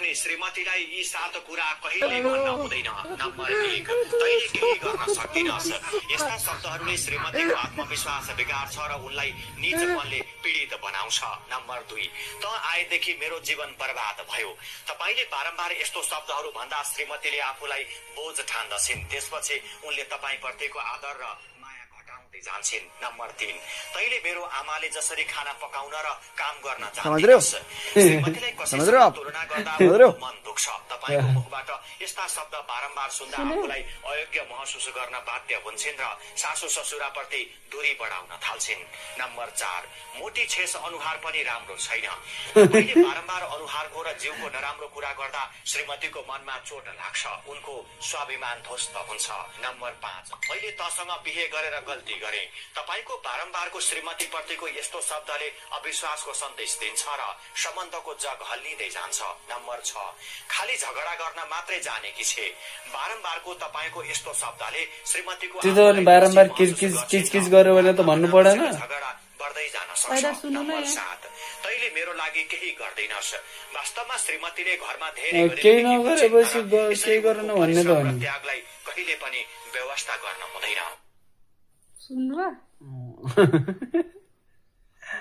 भने श्रीमतीलाई यी 7 कुरा कहिले भन्न हुँदैन। नम्बर 1, तैले केही गर्न सक्दिनस्। यस्ता शब्दहरूले श्रीमतीको आत्मविश्वास बिगार्छ र उनलाई नीच मनले पीडित बनाउँछ। नम्बर 2, त आएदेखि मेरो जीवन बर्बाद भयो। तपाईले बारम्बार यस्तो शब्दहरू भन्दा श्रीमतीले आफूलाई बोझ ठान्दछिन्। त्यसपछि उनले तपाईँ प्रतिको आदर र माया घटाउँदै जान्छन्। नम्बर 3, तैले मेरो आमाले जसरी खाना पकाउन र काम गर्न जान्दिनस्। श्रीमतीलाई कसैसँग तुलना गर्दा मन दुख्छ। तपाईको मुखबाट यस्ता शब्द बारम्बार सुन्दा आफूलाई अयोग्य महसुस गर्न बाध्य हुन्छन् र सासू ससुराप्रति दूरी बढाउन थाल्छिन्। नम्बर 4, मोटी छेस अनुहार पनि राम्रो छैन। तपाईले बारम्बार अनुहारको र जिउको नराम्रो कुरा गर्दा श्रीमतीको मनमा चोट लाग्छ। उनको स्वाभिमान ध्वस्त हुन्छ। नम्बर 5, मैले तसँग बिहे गरेर गल्ती गरे। तपाईको बारम्बारको श्रीमती प्रतिको यस्तो शब्दले अविश्वासको सन्देश दिन्छ र सम्बन्धको जग हल्लिँदै जान्छ। नम्बर 6, खाली झगडा गर्न मात्रै जानेकी छे। बारम्बारको तपाईको यस्तो शब्दले श्रीमतीको बारम्बार किचकिच गर्यो भने त भन्नु पर्दैन। झगडा बढ्दै जान सक्छ। नम्बर 7, तैले मेरो लागि केही गर्दैनस्। वास्तवमा श्रीमतीले घरमा धेरै केही नगरेपछि केही गर्न भन्ने त होइन। त्यागलाई कहिले पनि व्यवस्था गर्न हुँदैन। सुन्नु